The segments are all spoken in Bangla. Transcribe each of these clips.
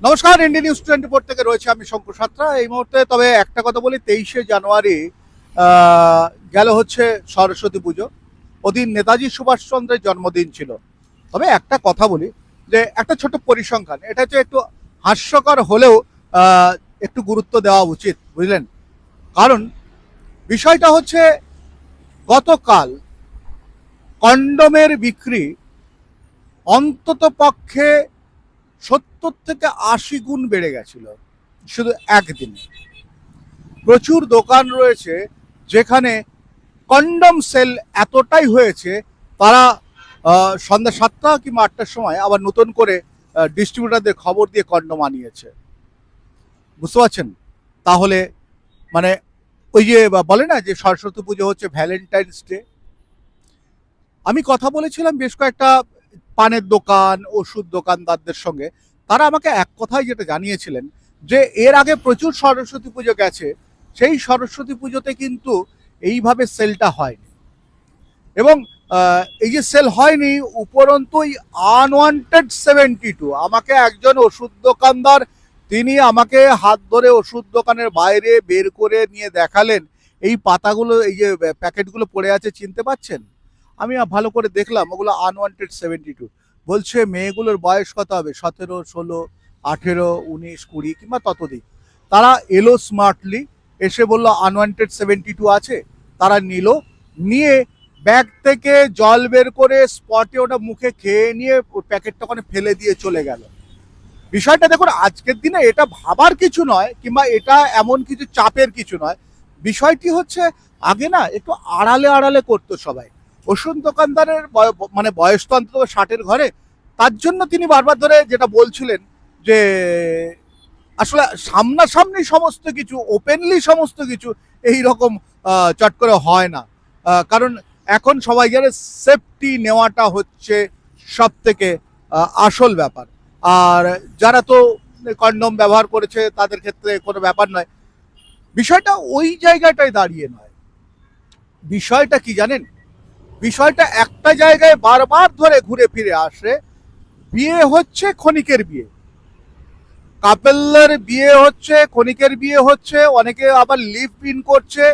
নমস্কার, ইন্ডিয়া নিউজ 24 থেকে রয়েছে আমি শঙ্কর সাত্রা এই মুহূর্তে। তবে একটা কথা বলি, 23শে জানুয়ারি গেল হচ্ছে সরস্বতী পুজো। ওদিন নেতাজি সুভাষচন্দ্রের জন্মদিন ছিল। তবে একটা কথা বলি, যে একটা ছোট পরিসংখ্যান, এটা হচ্ছে একটু হাস্যকর হলেও একটু গুরুত্ব দেওয়া উচিত, বুঝলেন? কারণ বিষয়টা হচ্ছে, গতকাল কন্ডোমের বিক্রি অন্তত পক্ষে 70 থেকে 80 গুণ বেড়ে গেছিল শুধু একদিনে। প্রচুর দোকান রয়েছে যেখানে কন্ডম সেল এতটাই হয়েছে, তারা সন্ধ্যা 7টা কিংবা 8টার সময় আবার নতুন করে ডিস্ট্রিবিউটারদের খবর দিয়ে কন্ডম আনিয়েছে। বুঝতে পারছেন? তাহলে মানে ওই যে বলে না যে সরস্বতী পুজো হচ্ছে ভ্যালেন্টাইন্স ডে। আমি কথা বলেছিলাম বেশ কয়েকটা পানের দোকান, ওষুধ দোকানদারদের সঙ্গে। তারা আমাকে এক কথাই যেটা জানিয়েছিলেন, যে এর আগে প্রচুর সরস্বতী পুজো গেছে, সেই সরস্বতী পুজোতে কিন্তু এইভাবে সেলটা হয়নি। এবং এই যে সেল হয়নি, উপরন্তু এই আনওয়ান্টেড 72, আমাকে একজন ওষুধ দোকানদার, তিনি আমাকে হাত ধরে ওষুধ দোকানের বাইরে বের করে নিয়ে দেখালেন, এই পাতাগুলো, এই যে প্যাকেটগুলো পড়ে আছে, চিনতে পাচ্ছেন? আমি ভালো করে দেখলাম, ওগুলো আনওয়ান্টেড 72। বলছে মেয়েগুলোর বয়স কত হবে, 17, 16, 18, 19, 20 কিংবা ততোধিক। তারা এলো স্মার্টলি, এসে বলল আনওয়ান্টেড 72 আছে। তারা নিল, নিয়ে ব্যাগ থেকে জল বের করে স্পটে ওটা মুখে খেয়ে নিয়ে ওই প্যাকেটটা ওখানে ফেলে দিয়ে চলে গেল। বিষয়টা দেখুন, আজকের দিনে এটা ভাবার কিছু নয়, কিংবা এটা এমন কিছু চাপের কিছু নয়। বিষয়টি হচ্ছে, আগে না একটু আড়ালে আড়ালে করতো সবাই। ওষুধ দোকানদারের মানে বয়স তো অন্তত 60-এর ঘরে। তার জন্য তিনি বারবার ধরে যেটা বলছিলেন, যে আসলে সামনাসামনি সমস্ত কিছু, ওপেনলি সমস্ত কিছু এই রকম চট করে হয় না। কারণ এখন সবাই জানে সেফটি নেওয়াটা হচ্ছে সব থেকে আসল ব্যাপার। আর যারা তো কন্ডম ব্যবহার করেছে তাদের ক্ষেত্রে কোনো ব্যাপার নয়। বিষয়টা ওই জায়গাটায় দাঁড়িয়ে নয়। বিষয়টা কি জানেন? বিষয়টা একটা জায়গায় বারবার ধরে ঘুরে ফিরে আসে। বিয়ে হচ্ছে, ক্ষণিকের বিয়ে, কাপেলের বিয়ে হচ্ছে, ক্ষণিকের বিয়ে হচ্ছে, অনেকে আবার লিভ ইন করছে,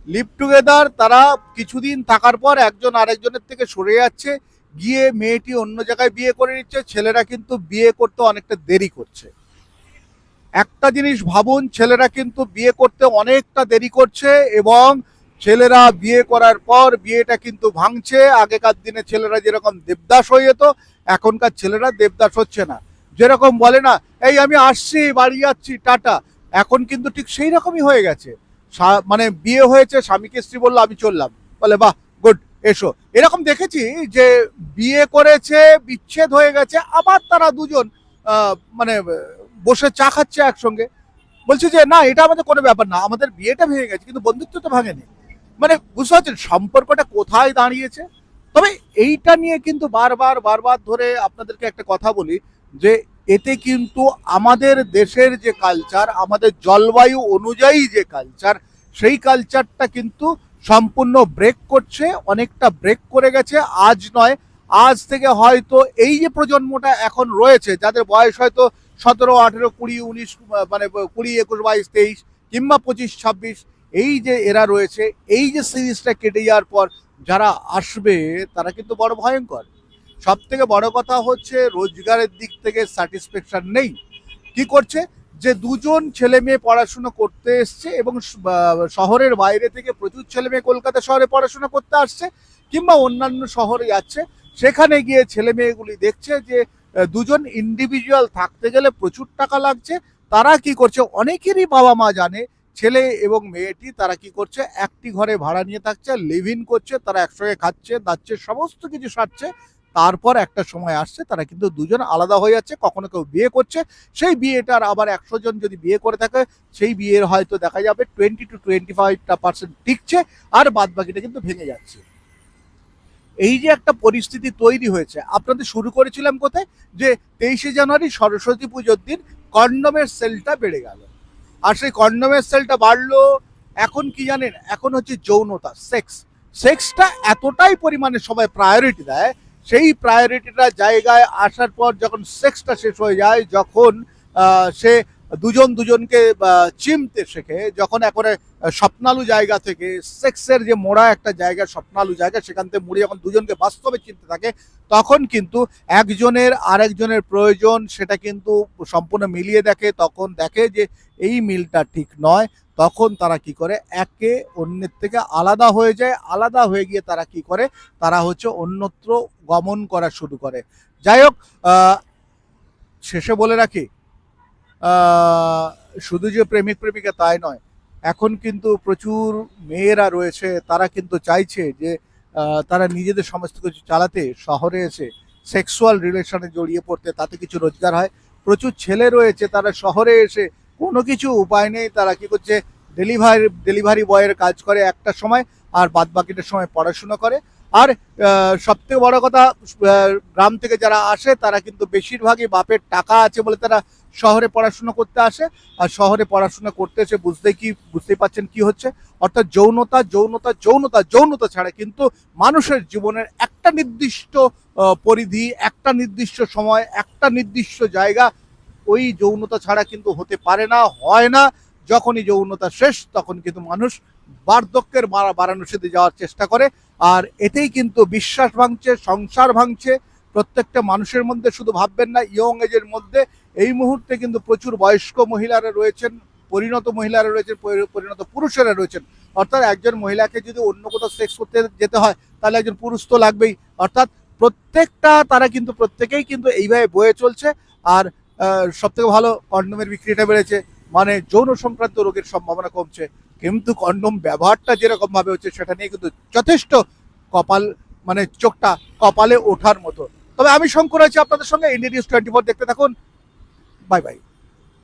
লিভ টুগেদার। তারা কিছুদিন থাকার পর একজন আরেকজনের থেকে সরে যাচ্ছে, গিয়ে মেয়েটি অন্য জায়গায় বিয়ে করে নিচ্ছে। ছেলেরা কিন্তু বিয়ে করতে অনেকটা দেরি করছে। একটা জিনিস ভাবুন, ছেলেরা কিন্তু বিয়ে করতে অনেকটা দেরি করছে, এবং ছেলেরা বিয়ে করার পর বিয়েটা কিন্তু ভাঙছে। আগেকার দিনে ছেলেরা যেরকম দেবদাস হয়ে যেত, এখনকার ছেলেরা দেবদাস হচ্ছে না। যেরকম বলে না, এই আমি আসছি, বাড়ি যাচ্ছি, টাটা, এখন কিন্তু ঠিক সেই রকমই হয়ে গেছে। মানে বিয়ে হয়েছে, স্বামীকে স্ত্রী বললো আমি চললাম, বলে বাহ, গুড, এসো। এরকম দেখেছি যে বিয়ে করেছে, বিচ্ছেদ হয়ে গেছে, আবার তারা দুজন মানে বসে চা খাচ্ছে একসঙ্গে, বলছে যে না, এটা আমাদের কোনো ব্যাপার না, আমাদের বিয়েটা ভেঙে গেছে কিন্তু বন্ধুত্ব তো ভাঙেনি। মানে বুঝতে পারছেন সম্পর্কটা কোথায় দাঁড়িয়েছে? তবে এইটা নিয়ে কিন্তু বারবার বারবার ধরে আপনাদেরকে একটা কথা বলি, যে এতে কিন্তু আমাদের দেশের যে কালচার, আমাদের জলবায়ু অনুযায়ী যে কালচার, সেই কালচারটা কিন্তু সম্পূর্ণ ব্রেক করছে, অনেকটা ব্রেক করে গেছে। আজ নয়, আজ থেকে হয়তো এই যে প্রজন্মটা এখন রয়েছে, যাদের বয়স হয়তো 17, 18, 20, 19, মানে 20, 21, 22, 23 কিংবা 25, 26, এই যে এরা রয়েছে, এই যে সিরিজটা কেটে যাওয়ার পর যারা আসবে, তারা কিন্তু বড় ভয়ঙ্কর। সব থেকে বড় কথা হচ্ছে, রোজগারের দিক থেকে স্যাটিসফ্যাকশন নেই। কি করছে, যে দুজন ছেলে মেয়ে পড়াশুনো করতে এসছে, এবং শহরের বাইরে থেকে প্রচুর ছেলে মেয়ে কলকাতা শহরে পড়াশোনা করতে আসছে, কিংবা অন্যান্য শহরে যাচ্ছে। সেখানে গিয়ে ছেলে মেয়েগুলি দেখছে যে দুজন ইন্ডিভিজুয়াল থাকতে গেলে প্রচুর টাকা লাগছে। তারা কি করছে, অনেকেরই বাবা মা জানে, ছেলে এবং মেয়েটি তারা কি করছে, একটি ঘরে ভাড়া নিয়ে থাকছে, লিভ ইন করছে, তারা একসঙ্গে খাচ্ছে, দাচ্ছে, সমস্ত কিছু সারছে। তারপর একটা সময় আসছে, তারা কিন্তু দুজন আলাদা হয়ে যাচ্ছে, কখনো কেউ বিয়ে করছে। সেই বিয়েটার আবার 100 জন যদি বিয়ে করে থাকে, সেই বিয়ের হয়তো দেখা যাবে 20 to 25% টিকছে, আর বাদ বাকিটা কিন্তু ভেঙে যাচ্ছে। এই যে একটা পরিস্থিতি তৈরি হয়েছে, আপনাদের শুরু করেছিলাম কোথায়, যে 23শে জানুয়ারি সরস্বতী পুজোর দিন কন্ডমের সেলটা বেড়ে গেল। আর সেই কন্ডমের সেলটা বাড়লো, এখন কি জানেন, এখন হচ্ছে যৌনতা, সেক্স। সেক্সটা এতটাই পরিমাণে সবাই প্রায়োরিটি দেয়, সেই প্রায়োরিটিটা জায়গায় আসার পর যখন সেক্সটা শেষ হয়ে যায়, যখন সে দুজন দুজনকে চিমতে শেখে, যখন একবারে স্বপ্নালু জায়গা থেকে সেক্সের যে মোড়া একটা জায়গা, স্বপ্নালু জায়গা, সেখান থেকে মুড়ে যখন দুজনকে বাস্তবে চিনতে থাকে, তখন কিন্তু একজনের আরেকজনের প্রয়োজন সেটা কিন্তু সম্পূর্ণ মিলিয়ে দেখে, তখন দেখে যে এই মিলটা ঠিক নয়, তখন তারা কি করে একে অন্যের থেকে আলাদা হয়ে যায়, আলাদা হয়ে গিয়ে তারা কি করে, তারা হচ্ছে অন্যত্র গমন করা শুরু করে। যাই হোক, শেষে বলে রাখি, শুধু যে প্রেমিক প্রেমিকা তাই নয়, এখন কিন্তু প্রচুর মেয়েরা রয়েছে, তারা কিন্তু চাইছে যে তারা নিজেদের সমস্ত কিছু চালাতে শহরে এসে সেক্সুয়াল রিলেশনে জড়িয়ে পড়তে, তাতে কিছু রোজগার হয়। প্রচুর ছেলে রয়েছে, তারা শহরে এসে কোনো কিছু উপায় নেই, তারা কি করছে, ডেলিভারি বয়ের কাজ করে একটা সময়, আর বাদ বাকিটার সময় পড়াশোনা করে। আর সবথেকে বড় কথা, গ্রাম থেকে যারা আসে তারা কিন্তু বেশিরভাগই বাপের টাকা আছে বলে তারা শহরে পড়াশোনা করতে আসে। আর শহরে পড়াশোনা করতে এসে বুঝতেই পাচ্ছেন কি হচ্ছে, অর্থাৎ যৌনতা যৌনতা যৌনতা যৌনতা ছাড়া কিন্তু মানুষের জীবনের একটা নির্দিষ্ট পরিধি, একটা নির্দিষ্ট সময়, একটা নির্দিষ্ট জায়গা, ওই যৌনতা ছাড়া কিন্তু হতে পারে না, হয় না। যখনই যৌনতা শেষ, তখন কিন্তু মানুষ বার্ধক্যের বারাণসীতে যাওয়ার চেষ্টা করে। আর এতেই কিন্তু বিশ্বাস ভাঙছে, সংসার ভাঙছে প্রত্যেকটা মানুষের মধ্যে। শুধু ভাববেন না ইয়ং এজের মধ্যে, এই মুহূর্তে কিন্তু প্রচুর বয়স্ক মহিলারা রয়েছেন, পরিণত মহিলারা রয়েছেন, পরিণত পুরুষেরা রয়েছেন। অর্থাৎ একজন মহিলাকে যদি অন্য কোথাও সেক্স করতে যেতে হয়, তাহলে একজন পুরুষ তো লাগবেই। অর্থাৎ তারা কিন্তু প্রত্যেকেই কিন্তু এইভাবে বয়ে চলছে। আর সব থেকে ভালো, কন্ডোমের বিক্রিটা বেড়েছে, মানে যৌন সংক্রান্ত রোগের সম্ভাবনা কমছে। কিন্তু কন্ডোম ব্যবহারটা যেরকম ভাবে হচ্ছে, সেটা নিয়ে কিন্তু যথেষ্ট কপাল, মানে চোখটা কপালে ওঠার মতো। তবে আমি শঙ্কর আছি আপনাদের সঙ্গে, ইন্ডিয়া নিউজ 24 দেখতে থাকুন। Bye bye.